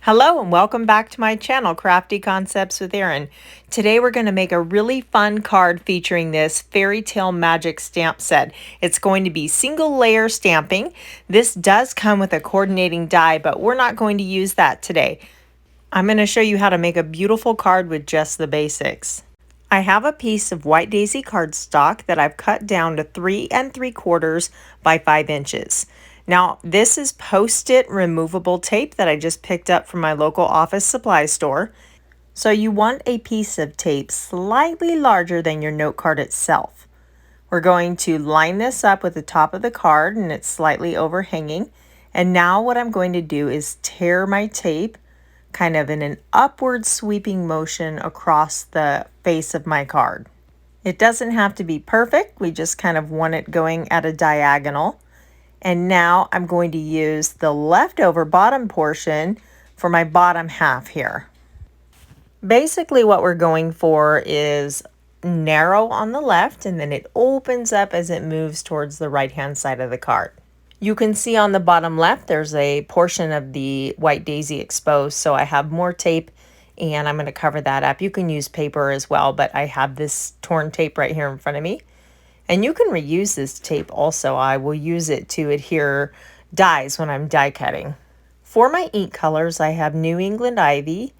Hello and welcome back to my channel, Crafty Concepts with Erin. Today we're going to make a really fun card featuring this Fairy Tale Magic stamp set. It's going to be single layer stamping. This does come with a coordinating die, but we're not going to use that today. I'm going to show you how to make a beautiful card with just the basics. I have a piece of white daisy cardstock that I've cut down to 3 3/4 by 5 inches. Now, this is Post-it removable tape that I just picked up from my local office supply store. So you want a piece of tape slightly larger than your note card itself. We're going to line this up with the top of the card and it's slightly overhanging. And now what I'm going to do is tear my tape kind of in an upward sweeping motion across the face of my card. It doesn't have to be perfect. We just kind of want it going at a diagonal. And now I'm going to use the leftover bottom portion for my bottom half here. Basically what we're going for is narrow on the left and then it opens up as it moves towards the right hand side of the card. You can see on the bottom left there's a portion of the white daisy exposed, so I have more tape and I'm going to cover that up. You can use paper as well, but I have this torn tape right here in front of me. And you can reuse this tape also. I will use it to adhere dies when I'm die cutting. For my ink colors, I have New England Ivy,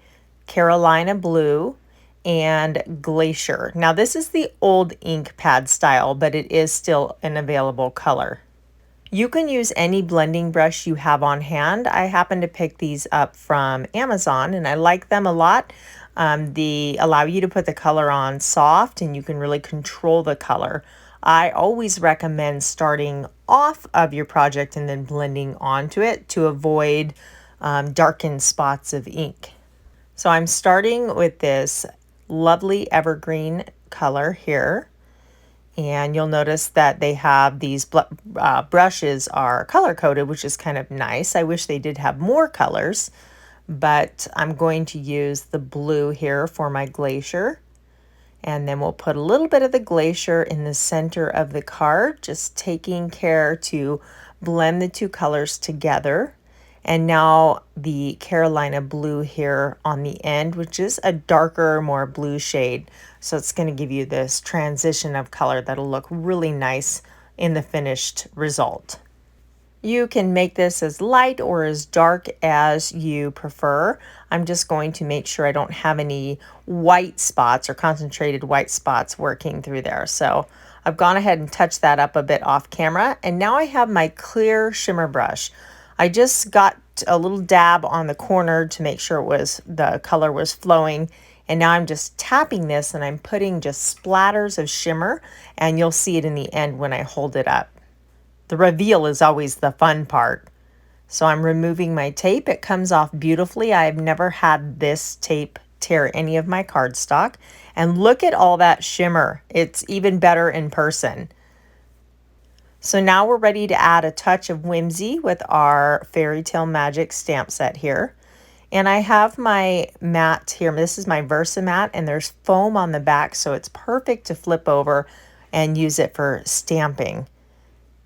Carolina Blue, and Glacier. Now this is the old ink pad style, but it is still an available color. You can use any blending brush you have on hand. I happen to pick these up from Amazon and I like them a lot. They allow you to put the color on soft and you can really control the color. I always recommend starting off of your project and then blending onto it to avoid darkened spots of ink. So I'm starting with this lovely evergreen color here. And you'll notice that they have these brushes are color coded, which is kind of nice. I wish they did have more colors, but I'm going to use the blue here for my Glacier. And then we'll put a little bit of the Glacier in the center of the card, just taking care to blend the two colors together. And now the Carolina Blue here on the end, which is a darker, more blue shade. So it's going to give you this transition of color that'll look really nice in the finished result. You can make this as light or as dark as you prefer. I'm just going to make sure I don't have any white spots or concentrated white spots working through there. So I've gone ahead and touched that up a bit off camera. And now I have my clear shimmer brush. I just got a little dab on the corner to make sure the color was flowing. And now I'm just tapping this and I'm putting just splatters of shimmer and you'll see it in the end when I hold it up. The reveal is always the fun part. So I'm removing my tape. It comes off beautifully. I've never had this tape tear any of my cardstock. And look at all that shimmer. It's even better in person. So now we're ready to add a touch of whimsy with our Fairy Tale Magic stamp set here. And I have my mat here. This is my Versa mat and there's foam on the back, so it's perfect to flip over and use it for stamping.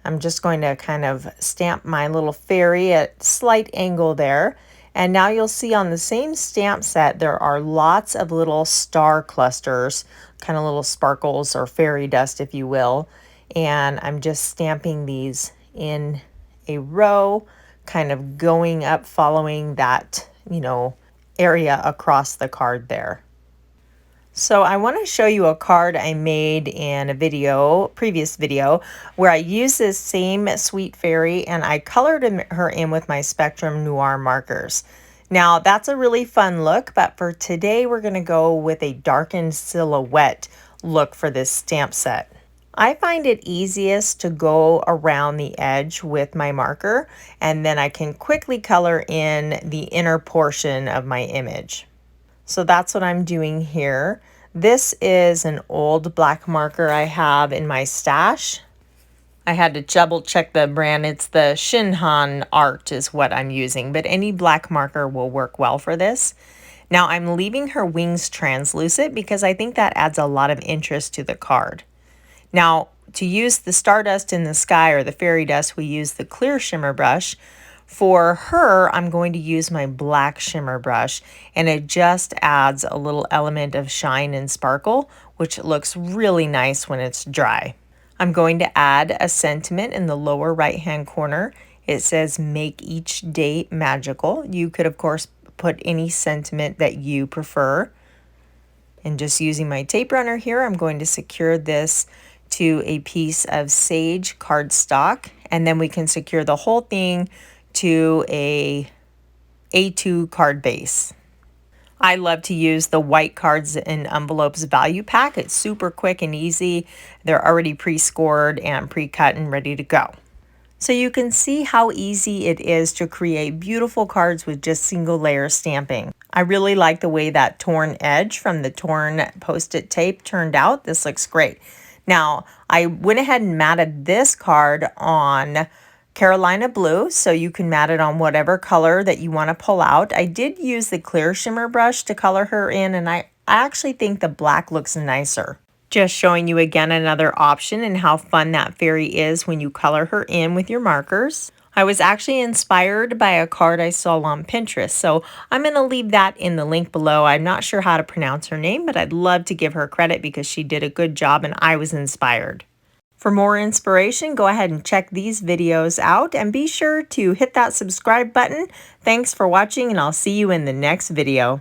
I'm just going to kind of stamp my little fairy at slight angle there. And now you'll see on the same stamp set, there are lots of little star clusters, kind of little sparkles or fairy dust, if you will. And I'm just stamping these in a row, kind of going up, following that, area across the card there. So I want to show you a card I made in a previous video, where I used this same sweet fairy and I colored her in with my Spectrum Noir markers. Now that's a really fun look, but for today we're going to go with a darkened silhouette look for this stamp set. I find it easiest to go around the edge with my marker and then I can quickly color in the inner portion of my image. So that's what I'm doing here. This is an old black marker I have in my stash. I had to double check the brand. It's the Shinhan Art is what I'm using, but any black marker will work well for this. Now I'm leaving her wings translucent because I think that adds a lot of interest to the card. Now to use the stardust in the sky or the fairy dust, we use the clear shimmer brush. For her, I'm going to use my black shimmer brush, and it just adds a little element of shine and sparkle, which looks really nice when it's dry. I'm going to add a sentiment in the lower right-hand corner. It says, "Make each day magical." You could, of course, put any sentiment that you prefer. And just using my tape runner here, I'm going to secure this to a piece of sage cardstock, and then we can secure the whole thing to a A2 card base. I love to use the white cards in envelopes value pack. It's super quick and easy. They're already pre-scored and pre-cut and ready to go. So you can see how easy it is to create beautiful cards with just single layer stamping. I really like the way that torn edge from the torn Post-it tape turned out. This looks great. Now, I went ahead and matted this card on Carolina Blue, so you can mat it on whatever color that you want to pull out. I did use the clear shimmer brush to color her in, and I actually think the black looks nicer. Just showing you again another option and how fun that fairy is when you color her in with your markers. I was actually inspired by a card I saw on Pinterest, so I'm going to leave that in the link below. I'm not sure how to pronounce her name, but I'd love to give her credit because she did a good job and I was inspired. For more inspiration, go ahead and check these videos out and be sure to hit that subscribe button. Thanks for watching, and I'll see you in the next video.